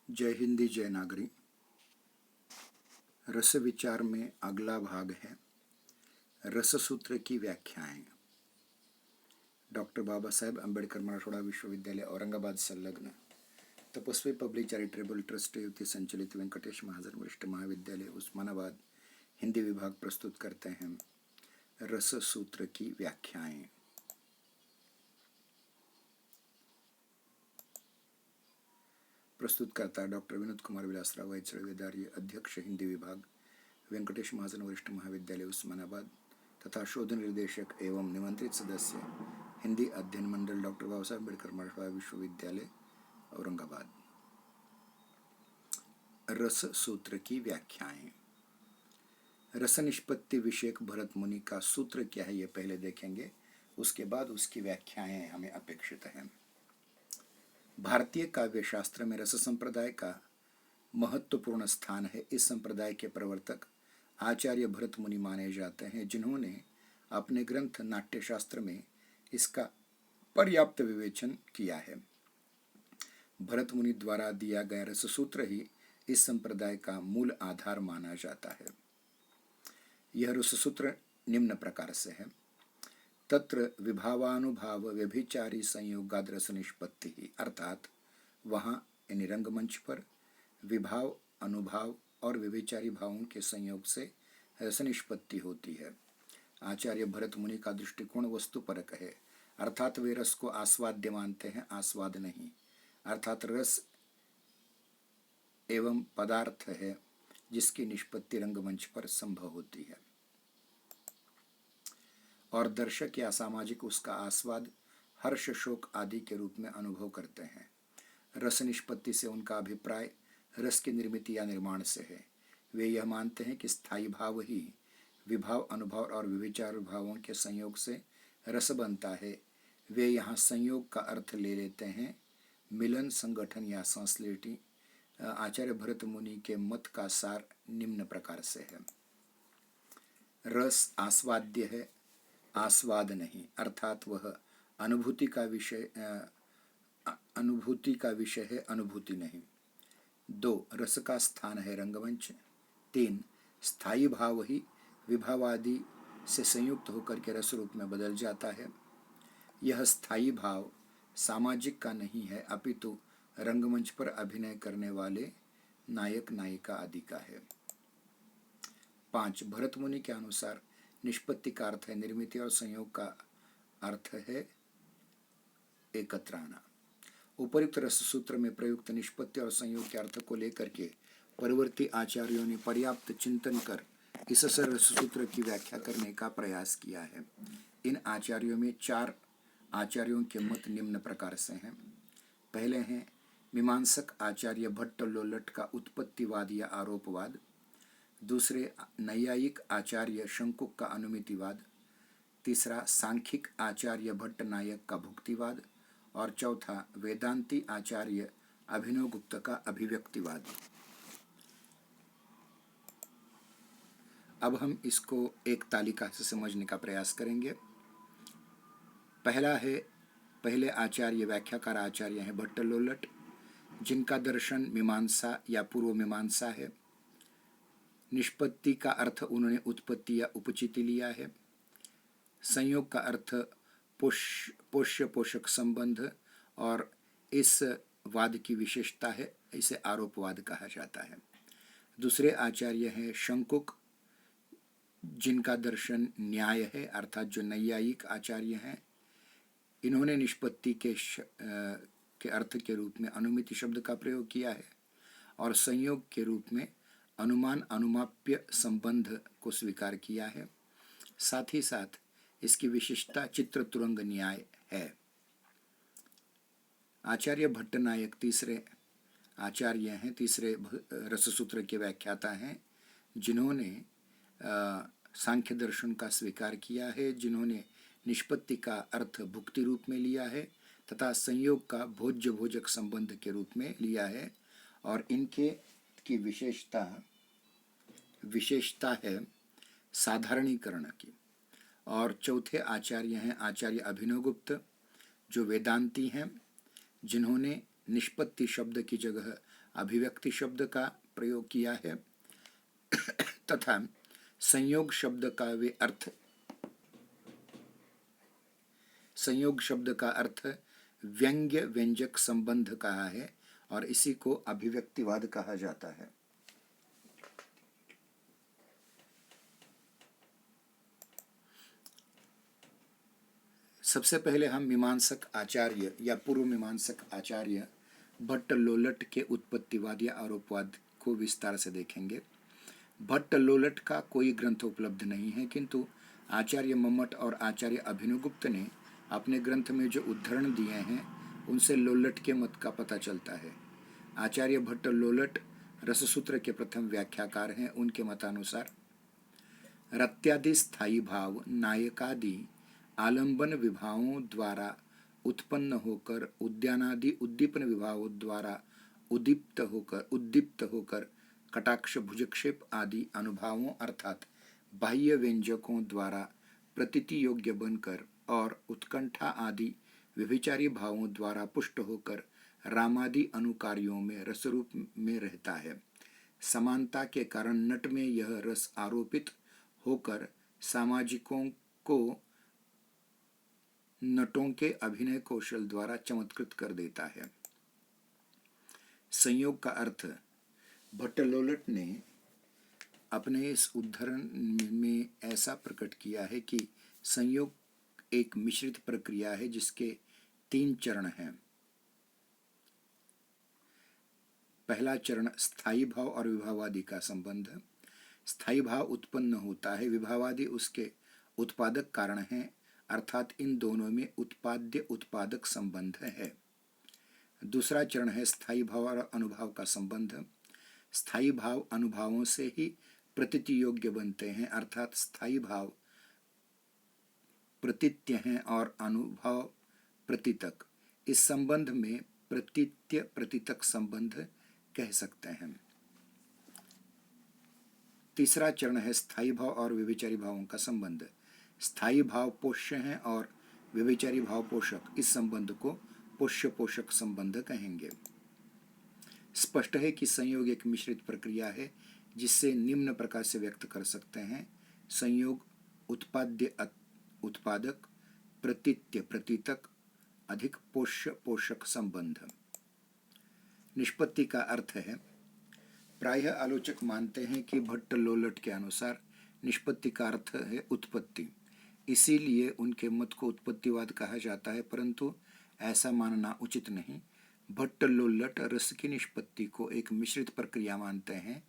जय हिंदी जय नागरी। रस विचार में अगला भाग है रस सूत्र की व्याख्याएं। डॉक्टर बाबा साहेब अम्बेडकर मराठवाड़ा विश्वविद्यालय औरंगाबाद संलग्न तपस्वी पब्लिक चैरिटेबल ट्रस्ट युवती संचालित वेंकटेश महाजन वरिष्ठ महाविद्यालय उस्मानाबाद हिंदी विभाग प्रस्तुत करते हैं रस सूत्र की व्याख्याएं। प्रस्तुतकर्ता डॉक्टर विनोद कुमार विलासराव वेदार्य, अध्यक्ष हिंदी विभाग वेंकटेश महाजन वरिष्ठ महाविद्यालय उस्मानाबाद तथा शोध निर्देशक एवं निमंत्रित सदस्य हिंदी अध्ययन मंडल डॉक्टर बाबा साहेब अम्बेडकर मराठवाड़ा विश्वविद्यालय औरंगाबाद। रस सूत्र की व्याख्याएं। रस निष्पत्ति विषयक भरत मुनि का सूत्र क्या है, ये पहले देखेंगे, उसके बाद उसकी व्याख्याएं हमें अपेक्षित हैं। भारतीय काव्य शास्त्र में रस संप्रदाय का महत्वपूर्ण स्थान है। इस संप्रदाय के प्रवर्तक आचार्य भरत मुनि माने जाते हैं, जिन्होंने अपने ग्रंथ नाट्यशास्त्र में इसका पर्याप्त विवेचन किया है। भरत मुनि द्वारा दिया गया रस सूत्र ही इस संप्रदाय का मूल आधार माना जाता है। यह रस सूत्र निम्न प्रकार से है। तत्र विभावानुभाव व्यभिचारी संयोगाद रस निष्पत्ति ही, अर्थात वहाँ यानी रंगमंच पर विभाव, अनुभाव और व्यभिचारी भावों के संयोग से रस निष्पत्ति होती है। आचार्य भरत मुनि का दृष्टिकोण वस्तुपरक है, अर्थात वे रस को आस्वाद्य मानते हैं, आस्वाद नहीं। अर्थात रस एवं पदार्थ है जिसकी निष्पत्ति रंगमंच पर संभव होती है और दर्शक या सामाजिक उसका आस्वाद, हर्ष, शोक आदि के रूप में अनुभव करते हैं। रस निष्पत्ति से उनका अभिप्राय रस की निर्मित या निर्माण से है। वे यह मानते हैं कि स्थायी भाव ही विभाव, अनुभव और विविचार भावों के संयोग से रस बनता है। वे यहाँ संयोग का अर्थ ले लेते हैं मिलन, संगठन या संश्लेषण। आचार्य भरत मुनि के मत का सार निम्न प्रकार से है। रस आस्वाद्य है, आस्वाद नहीं, अर्थात वह अनुभूति का विषय है, अनुभूति नहीं। 2. रस का स्थान है रंगमंच। 3. स्थायी भाव ही विभावादि से संयुक्त होकर के रस रूप में बदल जाता है। यह स्थायी भाव सामाजिक का नहीं है, अपितु रंगमंच पर अभिनय करने वाले नायक, नायिका आदि का है। 5. भरत मुनि के अनुसार निष्पत्ति का अर्थ है निर्मित और संयोग का अर्थ है एकत्र आना। उपयुक्त रस सूत्र में प्रयुक्त निष्पत्ति और संयोग के अर्थ को लेकर के परवर्ती आचार्यों ने पर्याप्त चिंतन कर इस रस सूत्र की व्याख्या करने का प्रयास किया है। इन आचार्यों में 4 आचार्यों के मत निम्न प्रकार से हैं। पहले हैं मीमांसक आचार्य भट्ट लोलट का उत्पत्तिवाद या आरोपवाद। दूसरे नैयायिक आचार्य शंकुक का अनुमितिवाद। तीसरा सांख्यिक आचार्य भट्ट नायक का भुक्तिवाद और चौथा वेदांती आचार्य अभिनव गुप्त का अभिव्यक्तिवाद। अब हम इसको एक तालिका से समझने का प्रयास करेंगे। पहले आचार्य व्याख्याकार आचार्य हैं भट्ट लोलट, जिनका दर्शन मीमांसा या पूर्व मीमांसा है। निष्पत्ति का अर्थ उन्होंने उत्पत्ति या उपचिति लिया है। संयोग का अर्थ पोष्य पोषक संबंध और इस वाद की विशेषता है, इसे आरोपवाद कहा जाता है। दूसरे आचार्य हैं शंकुक, जिनका दर्शन न्याय है, अर्थात जो नैयायिक आचार्य हैं। इन्होंने निष्पत्ति के अर्थ के रूप में अनुमिति शब्द का प्रयोग किया है और संयोग के रूप में अनुमान, अनुमाप्य संबंध को स्वीकार किया है। साथ ही साथ इसकी विशिष्टता चित्र तुरंग न्याय है। आचार्य भट्ट नायक तीसरे आचार्य हैं, तीसरे रस सूत्र के व्याख्याता हैं, जिन्होंने सांख्य दर्शन का स्वीकार किया है, जिन्होंने निष्पत्ति का अर्थ भुक्ति रूप में लिया है तथा संयोग का भोज्य भोजक संबंध के रूप में लिया है और इनके की विशेषता है साधारणीकरण की। और चौथे आचार्य हैं आचार्य अभिनव गुप्त, जो वेदांती हैं, जिन्होंने निष्पत्ति शब्द की जगह अभिव्यक्ति शब्द का प्रयोग किया है तथा संयोग शब्द का अर्थ व्यंग्य व्यंजक संबंध कहा है और इसी को अभिव्यक्तिवाद कहा जाता है। सबसे पहले हम मीमांसक आचार्य या पूर्व मीमांसक आचार्य भट्ट लोलट के उत्पत्तिवाद या आरोपवाद को विस्तार से देखेंगे। भट्ट लोलट का कोई ग्रंथ उपलब्ध नहीं है, किंतु आचार्य मम्मट और आचार्य अभिनवगुप्त ने अपने ग्रंथ में जो उद्धरण दिए हैं उनसे लोलट के मत का पता चलता है। आचार्य भट्ट लोलट रससूत्र के प्रथम व्याख्याकार हैं। उनके मतानुसार रत्यादि स्थायी भाव नायकादि आलंबन विभावों द्वारा उत्पन्न होकर उद्यानादि उद्दीपन विभावों द्वारा उद्दीप्त होकर कटाक्ष भुजक्षेप आदि अनुभावों अर्थात बाह्य व्यंजकों द्वारा प्रतीति योग्य बनकर और उत्कंठा आदि व्यभिचारी भावों द्वारा पुष्ट होकर रामादि अनुकार्यों में रसरूप में रहता है। समानता के कारण नट में यह रस आरोपित होकर सामाजिकों को नटों के अभिनय कौशल द्वारा चमत्कृत कर देता है। संयोग का अर्थ भट्ट लोलट ने अपने इस उद्धरण में ऐसा प्रकट किया है कि संयोग एक मिश्रित प्रक्रिया है जिसके 3 चरण हैं। पहला चरण स्थायी भाव और विभावादि का संबंध। स्थायी भाव उत्पन्न होता है, विभावादि उसके उत्पादक कारण हैं, अर्थात इन दोनों में उत्पाद्य उत्पादक संबंध है। दूसरा चरण है स्थायी भाव और अनुभव का संबंध। स्थायी भाव अनुभवों से ही प्रतीति योग्य बनते हैं, अर्थात स्थायी भाव प्रतीत्य हैं और अनुभव प्रतीतक। इस संबंध में प्रतीत्य प्रतीतक संबंध कह सकते हैं। तीसरा चरण है स्थायी भाव और व्यभिचारी भावों का संबंध। स्थायी भाव पोष्य हैं और व्यभिचारी भाव पोषक। इस संबंध को पोष्य पोषक संबंध कहेंगे। स्पष्ट है कि संयोग एक मिश्रित प्रक्रिया है जिससे निम्न प्रकार से व्यक्त कर सकते हैं। संयोग उत्पाद्य उत्पादक, प्रतीत्य प्रतीतक, अधिक पोष्य पोषक संबंध। निष्पत्ति का अर्थ है, प्रायः आलोचक मानते हैं कि भट्ट लोलट के अनुसार निष्पत्ति का अर्थ है उत्पत्ति, इसीलिए उनके मत को उत्पत्तिवाद कहा जाता है, परंतु ऐसा मानना उचित नहीं। भट्ट लोलट रस की निष्पत्ति को एक मिश्रित प्रक्रिया मानते हैं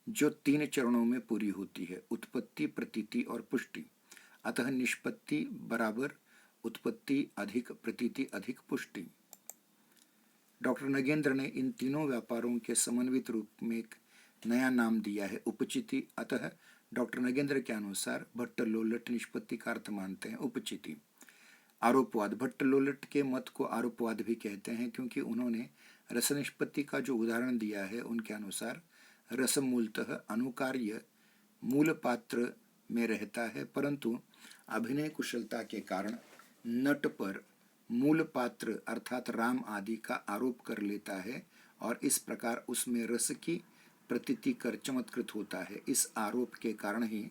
जो 3 चरणों में पूरी होती है, उत्पत्ति, प्रतीति और पुष्टि। अतः निष्पत्ति बराबर उत्पत्ति अधिक प्रतीति अधिक पुष्टि। डॉक्टर नगेंद्र ने इन तीनों व्यापारों के समन्वित रूप में एक नया नाम दिया है, उपचिति। अतः डॉक्टर नगेंद्र के अनुसार भट्ट लोलट निष्पत्ति का अर्थ मानते हैं उपचिति। आरोपवाद। भट्ट लोलट के मत को आरोपवाद भी कहते हैं क्योंकि उन्होंने रस निष्पत्ति का जो उदाहरण दिया है उनके अनुसार रस मूलतः अनुकार्य मूल पात्र में रहता है, परंतु अभिनय कुशलता के कारण नट पर मूल पात्र अर्थात राम आदि का आरोप कर लेता है और इस प्रकार उसमें रस की प्रतीति कर चमत्कृत होता है। इस आरोप के कारण ही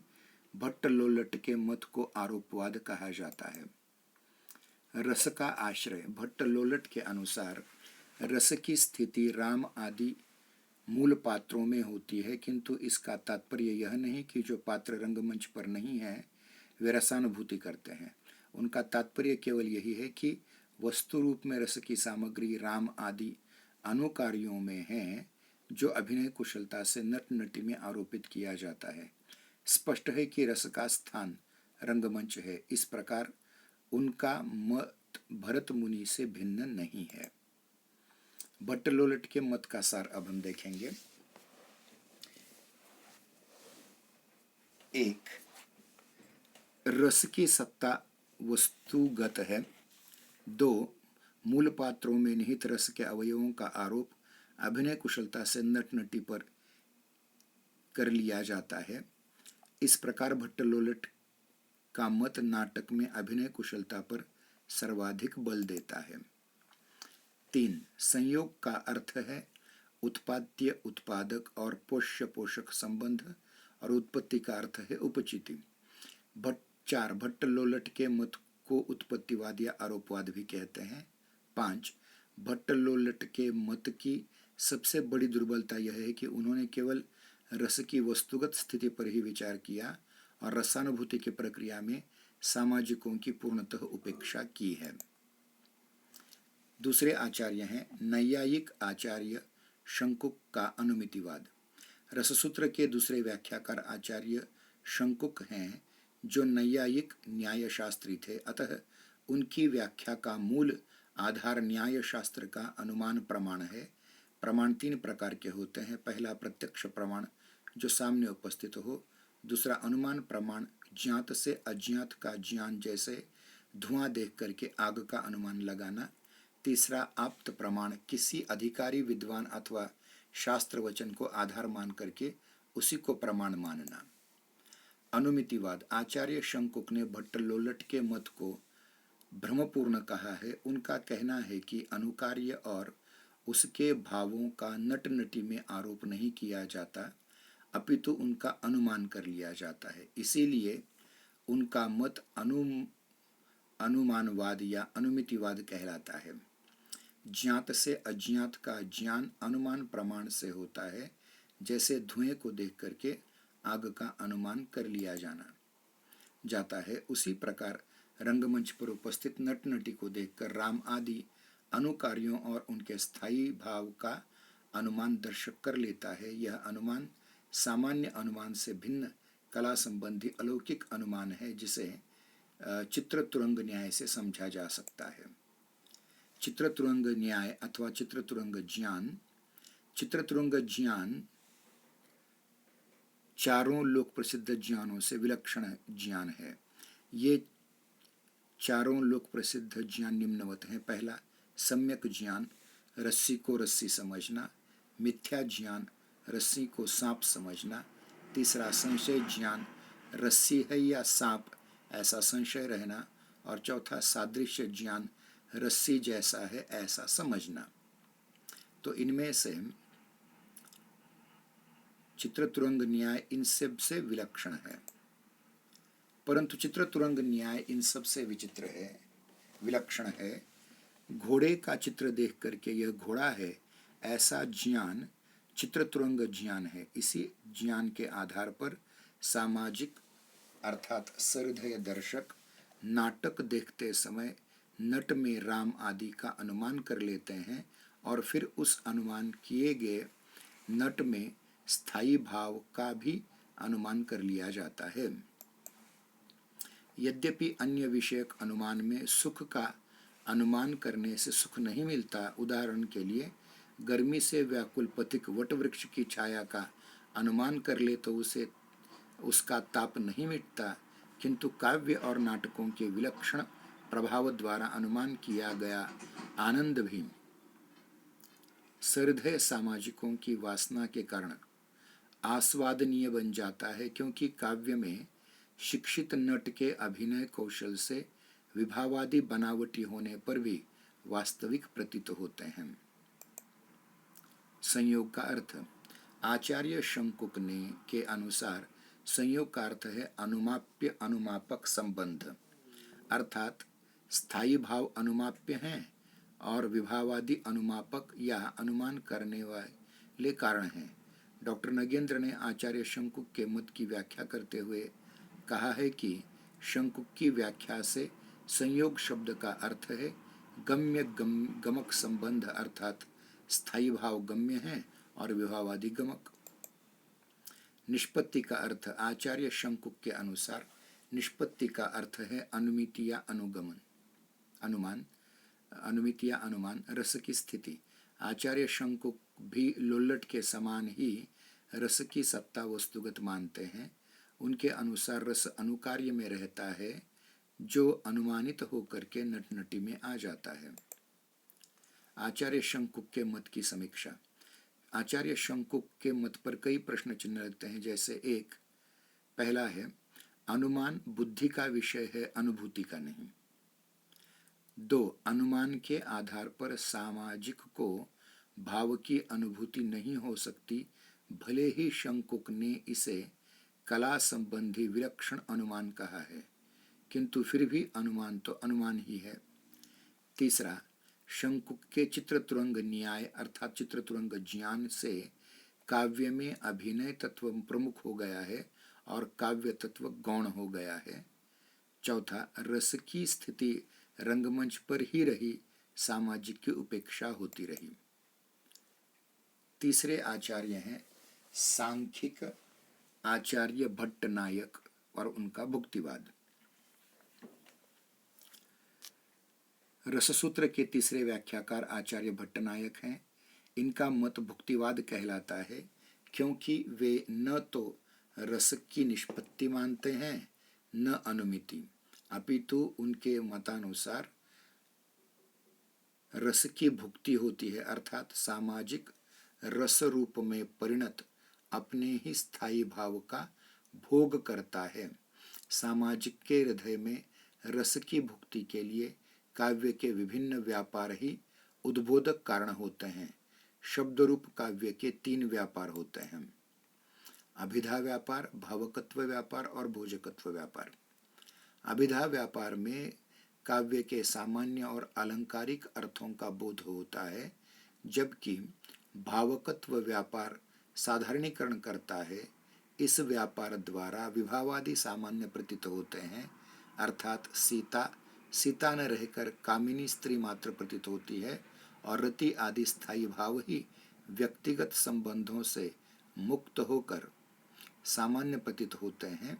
भट्ट लोलट के मत को आरोपवाद कहा जाता है। रस का आश्रय। भट्ट लोलट के अनुसार रस की स्थिति राम आदि मूल पात्रों में होती है, किंतु इसका तात्पर्य यह नहीं कि जो पात्र रंगमंच पर नहीं है वे रसानुभूति करते हैं। उनका तात्पर्य केवल यही है कि वस्तु रूप में रस की सामग्री राम आदि अनुकार्यों में है जो अभिनय कुशलता से नट नटी में आरोपित किया जाता है। स्पष्ट है कि रस का स्थान रंगमंच है। इस प्रकार उनका मत भरत मुनि से भिन्न नहीं है। भट्ट लोलट के मत का सार अब हम देखेंगे। 1. रस की सत्ता वस्तुगत है। 2. मूल पात्रों में निहित रस के अवयवों का आरोप अभिनय कुशलता से नट नटी पर कर लिया जाता है। इस प्रकार भट्ट लोलट का मत नाटक में अभिनय कुशलता पर सर्वाधिक बल देता है। 3 संयोग का अर्थ है उत्पाद्य उत्पादक और पोष्य पोषक संबंध, और उत्पत्ति का अर्थ है उपचिति। 4 भट्ट लोलट के मत को उत्पत्तिवाद या आरोपवाद भी कहते हैं। 5 भट्ट लोलट के मत की सबसे बड़ी दुर्बलता यह है कि उन्होंने केवल रस की वस्तुगत स्थिति पर ही विचार किया और रसानुभूति की प्रक्रिया में सामाजिकों की पूर्णतः उपेक्षा की है। दूसरे आचार्य हैं नैयायिक आचार्य शंकुक का अनुमितिवाद। रससूत्र के दूसरे व्याख्याकार आचार्य शंकुक हैं, जो नैयायिक न्यायशास्त्री थे, अतः उनकी व्याख्या का मूल आधार न्यायशास्त्र का अनुमान प्रमाण है। प्रमाण 3 प्रकार के होते हैं। पहला प्रत्यक्ष प्रमाण जो सामने उपस्थित हो, दूसरा अनुमान प्रमाण ज्ञात से अज्ञात का ज्ञान, जैसे धुआं देख करके आग का अनुमान लगाना, तीसरा आप्त प्रमाण किसी अधिकारी विद्वान अथवा शास्त्र वचन को आधार मान करके उसी को प्रमाण मानना। अनुमितिवाद आचार्य शंकुक ने भट्ट लोलट के मत को भ्रमपूर्ण कहा है। उनका कहना है कि अनुकार्य और उसके भावों का नट नटी में आरोप नहीं किया जाता, अपितु उनका अनुमान कर लिया जाता है। इसीलिए उनका मत अनुमानवाद या अनुमितिवाद कहलाता है। ज्ञात से अज्ञात का ज्ञान अनुमान प्रमाण से होता है, जैसे धुएं को देख करके आग का अनुमान कर लिया जाता है। उसी प्रकार रंगमंच पर उपस्थित नट नटी को देखकर राम आदि अनुकार्यों और उनके स्थायी भाव का अनुमान दर्शक कर लेता है। यह अनुमान सामान्य अनुमान से भिन्न कला संबंधी अलौकिक अनुमान है, जिसे चित्रतुरंग न्याय से समझा जा सकता है। चित्रतुरंग न्याय अथवा चित्रतुरंग ज्ञान। चित्रतुरंग ज्ञान चारों लोक प्रसिद्ध ज्ञानों से विलक्षण ज्ञान है। ये चारों लोक प्रसिद्ध ज्ञान निम्नवत हैं। पहला सम्यक ज्ञान, रस्सी को रस्सी समझना। मिथ्या ज्ञान, रस्सी को सांप समझना। तीसरा संशय ज्ञान, रस्सी है या सांप ऐसा संशय रहना। और चौथा सादृश्य ज्ञान, रस्सी जैसा है ऐसा समझना। तो इनमें से चित्रतुरंग न्याय इन सब से विलक्षण है, परंतु चित्रतुरंग न्याय इन सब से विचित्र है, विलक्षण है। घोड़े का चित्र देख करके यह घोड़ा है ऐसा ज्ञान चित्रतुरंग ज्ञान है। इसी ज्ञान के आधार पर सामाजिक अर्थात सहृदय दर्शक नाटक देखते समय नट में राम आदि का अनुमान कर लेते हैं और फिर उस अनुमान किए गए नट में स्थायी भाव का भी अनुमान कर लिया जाता है। यद्यपि अन्य विषयक अनुमान में सुख का अनुमान करने से सुख नहीं मिलता। उदाहरण के लिए गर्मी से व्याकुल पथिक वटवृक्ष की छाया का अनुमान कर ले तो उसे उसका ताप नहीं मिटता, किंतु काव्य और नाटकों के विलक्षण प्रभाव द्वारा अनुमान किया गया आनंद भी सहृदय सामाजिकों की वासना के कारण आस्वादनीय बन जाता है, क्योंकि काव्य में शिक्षित नट के अभिनय कौशल से विभावादी बनावटी होने पर भी वास्तविक प्रतीत होते हैं। संयोग का अर्थ आचार्य शंकुक ने के अनुसार संयोग का अर्थ है अनुमाप्य अनुमापक संबंध, अर्थात स्थायी भाव अनुमाप्य हैं और विभावादी अनुमापक या अनुमान करने वाले कारण हैं। डॉक्टर नगेंद्र ने आचार्य शंकुक के मत की व्याख्या करते हुए कहा है कि शंकुक की व्याख्या से संयोग शब्द का अर्थ है गम्य गमक संबंध, अर्थात स्थायी भाव गम्य है और विभावादी गमक। निष्पत्ति का अर्थ आचार्य शंकुक के अनुसार निष्पत्ति का अर्थ है अनुमिति या अनुमान, अनुमिति या अनुमान, रस की स्थिति। आचार्य शंकुक भी लोल्लट के समान ही रस की सत्ता वस्तुगत मानते हैं। उनके अनुसार रस अनुकार्य में रहता है जो अनुमानित होकर के नट नटी में आ जाता है। आचार्य शंकुक के मत की समीक्षा। आचार्य शंकुक के मत पर कई प्रश्न चिन्ह लगते हैं, जैसे एक पहला है अनुमान बुद्धि का विषय है, अनुभूति का नहीं। 2. अनुमान के आधार पर सामाजिक को भाव की अनुभूति नहीं हो सकती, भले ही शंकुक ने इसे कला संबंधी विलक्षण अनुमान कहा है, किंतु फिर भी अनुमान तो अनुमान ही है। 3. शंकुक के चित्रतुरंग न्याय अर्थात चित्रतुरंग ज्ञान से काव्य में अभिनय तत्व प्रमुख हो गया है और काव्य तत्व गौण हो गया है। 4. रस की स्थिति रंगमंच पर ही रही, सामाजिक की उपेक्षा होती रही। तीसरे आचार्य हैं सांख्यिक आचार्य भट्टनायक और उनका भुक्तिवाद। रससूत्र के तीसरे व्याख्याकार आचार्य भट्टनायक हैं। इनका मत भुक्तिवाद कहलाता है, क्योंकि वे न तो रस की निष्पत्ति मानते हैं न अनुमिति, अपितु उनके मतानुसार रस की भुक्ति होती है, अर्थात सामाजिक रस रूप में परिणत अपने ही स्थायी भाव का भोग करता है। सामाजिक के हृदय में रस की भुक्ति के लिए काव्य के विभिन्न व्यापार ही उद्बोधक कारण होते हैं। शब्द रूप काव्य के 3 व्यापार होते हैं: अभिधा व्यापार, भावकत्व व्यापार और भोजकत्व व्यापार। अभिधा व्यापार में काव्य के सामान्य और अलंकारिक अर्थों का बोध होता है, जबकि भावकत्व व्यापार साधारणीकरण करता है। इस व्यापार द्वारा विभावादि सामान्य प्रतीत होते हैं, अर्थात सीता सीता न रहकर कामिनी स्त्री मात्र प्रतीत होती है और रति आदि स्थायी भाव ही व्यक्तिगत संबंधों से मुक्त होकर सामान्य प्रतीत होते हैं।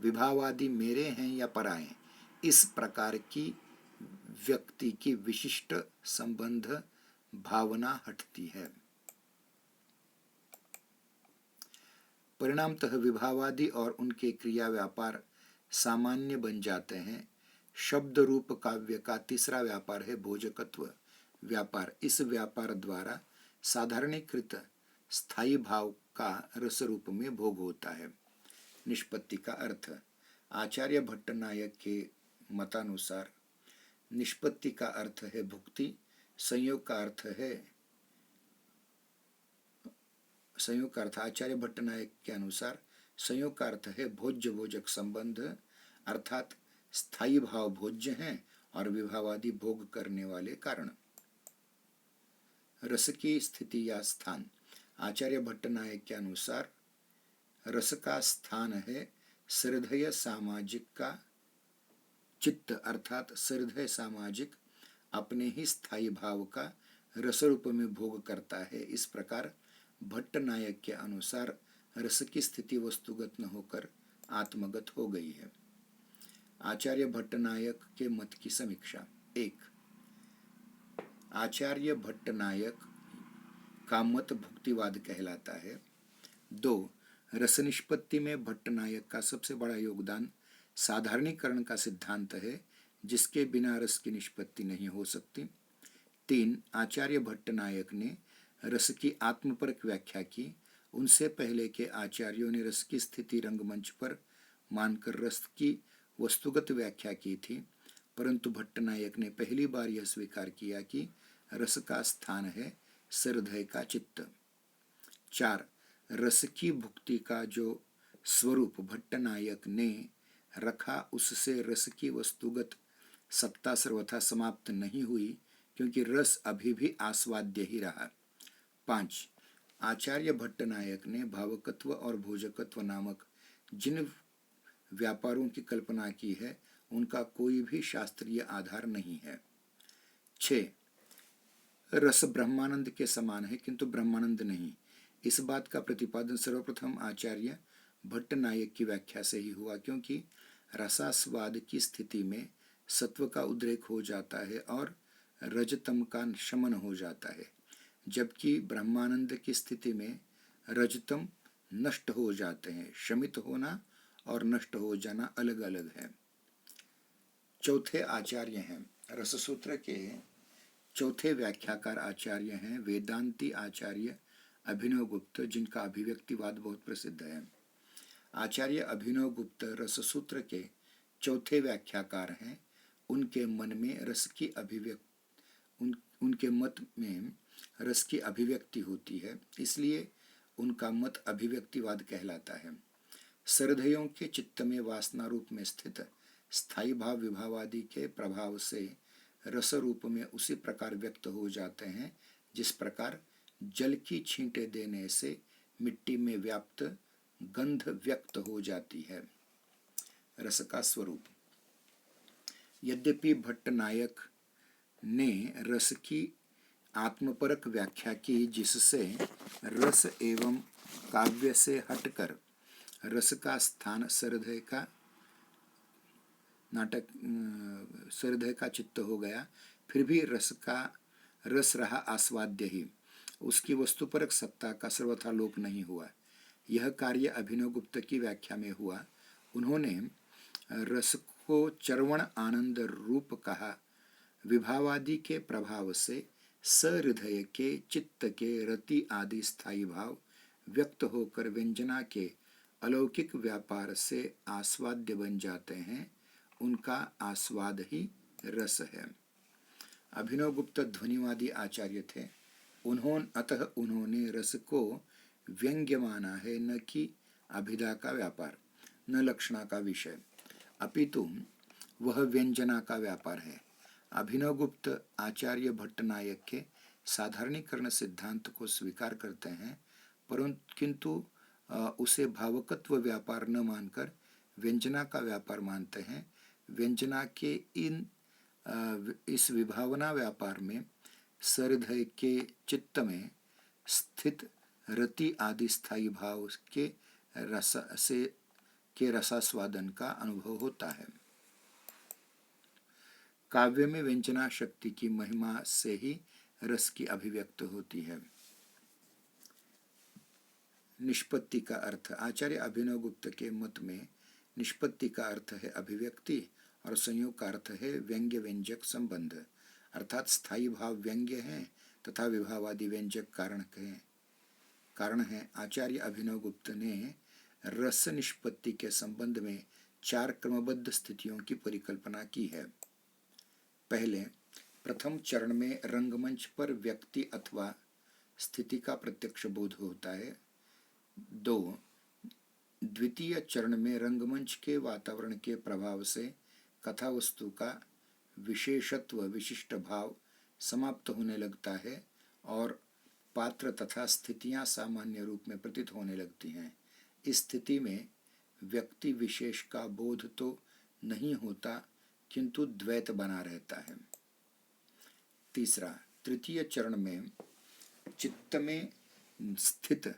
विभावादि मेरे हैं या पराए, इस प्रकार की व्यक्ति की विशिष्ट संबंध भावना हटती है। परिणामतः विभावादि और उनके क्रिया व्यापार सामान्य बन जाते हैं। शब्द रूप काव्य का तीसरा व्यापार है भोजकत्व व्यापार। इस व्यापार द्वारा साधारणीकृत स्थायी भाव का रस रूप में भोग होता है। निष्पत्ति का अर्थ आचार्य भट्टनायक के मतानुसार निष्पत्ति का अर्थ है भुक्ति, संयोग का अर्थ आचार्य भट्टनायक के अनुसार संयोग का अर्थ है भोज्य भोजक संबंध, अर्थात स्थायी भाव भोज्य हैं और विभावादि भोग करने वाले कारण। रस की स्थिति या स्थान आचार्य भट्टनायक के अनुसार रस का स्थान है सहृदय सामाजिक का चित्त, अर्थात सहृदय सामाजिक अपने ही स्थायी भाव का रस रूप में भोग करता है। इस प्रकार भट्टनायक के अनुसार रस की स्थिति वस्तुगत न होकर आत्मगत हो गई है। आचार्य भट्टनायक के मत की समीक्षा। 1. आचार्य भट्टनायक का मत भुक्तिवाद कहलाता है। 2. रस निष्पत्ति में भट्टनायक का सबसे बड़ा योगदान साधारणीकरण का सिद्धांत है, जिसके बिना रस की निष्पत्ति नहीं हो सकती। 3. आचार्य भट्टनायक ने रस की आत्मपरक व्याख्या की। उनसे पहले के आचार्यों ने रस की स्थिति रंगमंच पर मानकर रस की वस्तुगत व्याख्या की थी, परंतु भट्टनायक ने पहली बार यह स्वीकार किया कि रस का स्थान है सहृदय का चित्त। 4. रस की भुक्ति का जो स्वरूप भट्टनायक ने रखा, उससे रस की वस्तुगत सत्ता सर्वथा समाप्त नहीं हुई, क्योंकि रस अभी भी आस्वाद्य ही रहा। 5. आचार्य भट्टनायक ने भावकत्व और भोजकत्व नामक जिन व्यापारों की कल्पना की है, उनका कोई भी शास्त्रीय आधार नहीं है। 6. रस ब्रह्मानंद के समान है, किंतु ब्रह्मानंद नहीं। इस बात का प्रतिपादन सर्वप्रथम आचार्य भट्टनायक की व्याख्या से ही हुआ, क्योंकि रसास्वाद की स्थिति में सत्व का उद्रेक हो जाता है और रजतम का शमन हो जाता है, जबकि ब्रह्मानंद की स्थिति में रजतम नष्ट हो जाते हैं। शमित होना और नष्ट हो जाना अलग अलग है। चौथे आचार्य हैं रससूत्र के चौथे व्याख्याकार आचार्य हैं वेदांती आचार्य अभिनव गुप्त, जिनका अभिव्यक्तिवाद बहुत प्रसिद्ध है। आचार्य अभिनव गुप्त रससूत्र के चौथे व्याख्याकार हैं। उनके मन में रस की उनके मत में रस की अभिव्यक्ति होती है, इसलिए उनका मत अभिव्यक्तिवाद कहलाता है। सरधयों के चित्त में वासना रूप में स्थित स्थायी भाव विभावादि के प्रभाव से रस रूप में उसी प्रकार व्यक्त हो जाते हैं जिस प्रकार जल की छींटे देने से मिट्टी में व्याप्त गंध व्यक्त हो जाती है। रस का स्वरूप। यद्यपि भट्टनायक ने रस की आत्मपरक व्याख्या की जिससे रस एवं काव्य से हटकर रस का स्थान सरधय का चित्त हो गया, फिर भी रस रहा आस्वाद्य ही, उसकी वस्तुपरक सत्ता का सर्वथा लोप नहीं हुआ। यह कार्य अभिनवगुप्त की व्याख्या में हुआ। उन्होंने रस को चरवण आनंद रूप कहा। विभावादि के प्रभाव से सहृदय के चित्त के रति आदि स्थायी भाव व्यक्त होकर व्यंजना के अलौकिक व्यापार से आस्वाद्य बन जाते हैं, उनका आस्वाद ही रस है। अभिनवगुप्त ध्वनिवादी आचार्य थे। अतः उन्होंने रस को व्यंग्य माना है, न कि अभिधा का व्यापार, न लक्षणा का विषय, अपितु वह व्यंजना का व्यापार है। अभिनवगुप्त आचार्य भट्टनायक के साधारणीकरण सिद्धांत को स्वीकार करते हैं, किंतु उसे भावकत्व व्यापार न मानकर व्यंजना का व्यापार मानते हैं। व्यंजना के इस विभावना व्यापार में सरधय के चित्त में स्थित रति आदि स्थायी भाव के रसास्वादन का अनुभव होता है। काव्य में व्यंजना शक्ति की महिमा से ही रस की अभिव्यक्त होती है। निष्पत्ति का अर्थ। आचार्य अभिनवगुप्त के मत में निष्पत्ति का अर्थ है अभिव्यक्ति और संयोग का अर्थ है व्यंग्य व्यंजक संबंध, अर्थात स्थायी भाव व्यंग्य है तथा विभावादि व्यंजक कारण है। आचार्य अभिनवगुप्त ने रस निष्पत्ति के संबंध में 4 क्रमबद्ध स्थितियों की परिकल्पना की है। पहले, प्रथम चरण में रंगमंच पर व्यक्ति अथवा स्थिति का प्रत्यक्ष बोध होता है। 2, द्वितीय चरण में रंगमंच के वातावरण के प्रभाव से कथा वस्तु का विशेषत्व विशिष्ट भाव समाप्त होने लगता है और पात्र तथा स्थितियां सामान्य रूप में प्रतीत होने लगती हैं। इस स्थिति में व्यक्ति विशेष का बोध तो नहीं होता, किंतु द्वैत बना रहता है। तीसरा, तृतीय चरण में चित्त में स्थित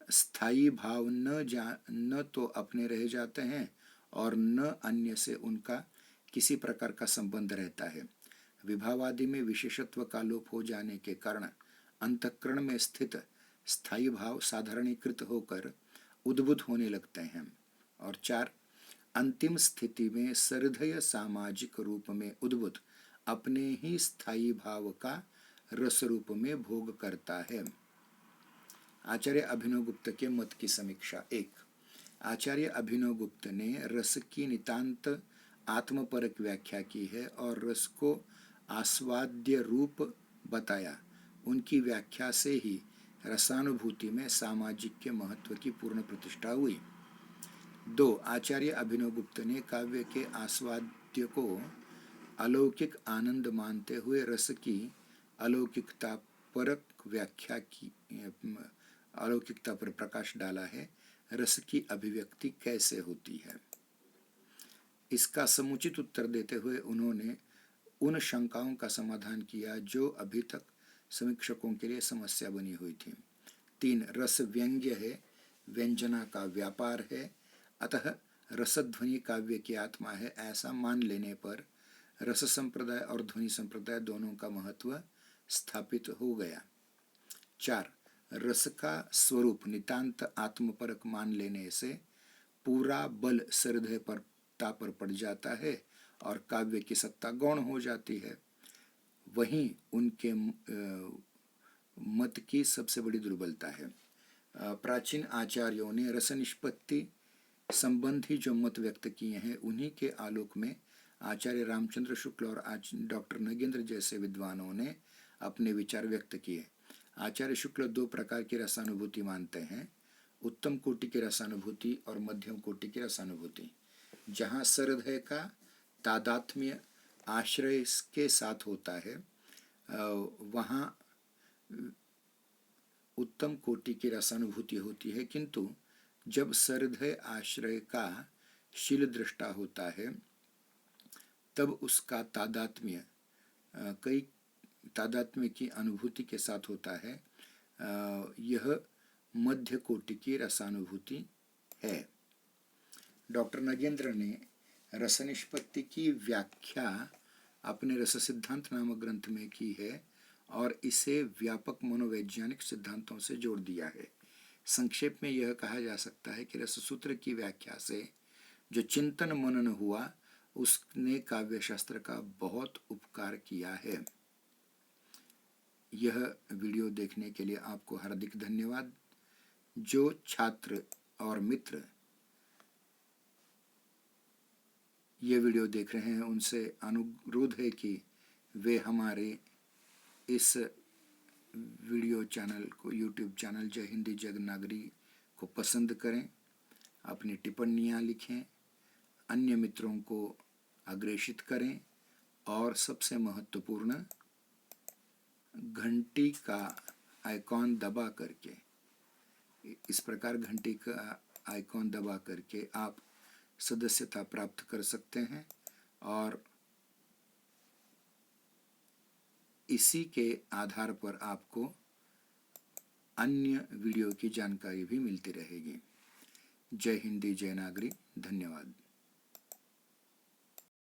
स्थायी भाव न तो अपने रह जाते हैं और न अन्य से उनका किसी प्रकार का संबंध रहता है। विभावादि में विशेषत्व का लोप हो जाने के कारण अंतःकरण में स्थित स्थायी भाव साधारणीकृत होकर उद्भूत होने लगते हैं। और 4, अंतिम स्थिति में सरधय सामाजिक रूप में उद्भूत अपने ही स्थायी भाव का रस रूप में भोग करता है। आचार्य अभिनवगुप्त के मत की समीक्षा। 1, आचार्य अभिनवगुप्त ने रस की नितांत आत्मपरक व्याख्या की है और रस को आस्वाद्य रूप बताया। उनकी व्याख्या से ही रसानुभूति में सामाजिक के महत्व की पूर्ण प्रतिष्ठा हुई। 2, आचार्य अभिनवगुप्त ने काव्य के आस्वाद्य को अलौकिक आनंद मानते हुए रस की अलौकिकता पर प्रकाश डाला है। रस की अभिव्यक्ति कैसे होती है, इसका समुचित उत्तर देते हुए उन्होंने उन शंकाओं का समाधान किया जो अभी तक समीक्षकों के लिए समस्या बनी हुई थी। 3, रस व्यंग्य है, व्यंजना का व्यापार है, अतः रसध्वनि काव्य की आत्मा है, ऐसा मान लेने पर रस संप्रदाय और ध्वनि संप्रदाय दोनों का महत्व स्थापित हो गया। 4, रस का स्वरूप नितांत आत्मपरक मान लेने से पूरा बल सरधयता पर पड़ जाता है और काव्य की सत्ता गौण हो जाती है। वहीं उनके मत की सबसे बड़ी दुर्बलता है। प्राचीन आचार्यों ने रस निष्पत्ति संबंधी जो मत व्यक्त किए हैं, उन्हीं के आलोक में आचार्य रामचंद्र शुक्ल और डॉक्टर नगेंद्र जैसे विद्वानों ने अपने विचार व्यक्त किए। आचार्य शुक्ल 2 प्रकार की रसानुभूति मानते हैं, उत्तम कोटि की रसानुभूति और मध्यम कोटि की रसानुभूति। जहाँ सहृदय का तादात्म्य आश्रय के साथ होता है वहाँ उत्तम कोटि की रसानुभूति होती है, किंतु जब सहृदय आश्रय का शील दृष्टा होता है तब उसका तादात्म्य कई तादात्म्य की अनुभूति के साथ होता है। यह मध्य कोटि की रसानुभूति है। डॉक्टर नगेंद्र ने रस निष्पत्ति की व्याख्या अपने रस सिद्धांत नामक ग्रंथ में की है और इसे व्यापक मनोवैज्ञानिक सिद्धांतों से जोड़ दिया है। संक्षेप में यह कहा जा सकता है कि रस सूत्र की व्याख्या से जो चिंतन मनन हुआ उसने काव्यशास्त्र का बहुत उपकार किया है। यह वीडियो देखने के लिए आपको हार्दिक धन्यवाद। जो छात्र और मित्र ये वीडियो देख रहे हैं उनसे अनुरोध है कि वे हमारे इस वीडियो चैनल को, यूट्यूब चैनल जय हिंदी जगनागरी को पसंद करें, अपनी टिप्पणियाँ लिखें, अन्य मित्रों को अग्रेषित करें और सबसे महत्वपूर्ण घंटी का आइकॉन दबा करके, इस प्रकार घंटी का आइकॉन दबा करके आप सदस्यता प्राप्त कर सकते हैं और इसी के आधार पर आपको अन्य वीडियो की जानकारी भी मिलती रहेगी। जय हिंदी जय नागरी। धन्यवाद।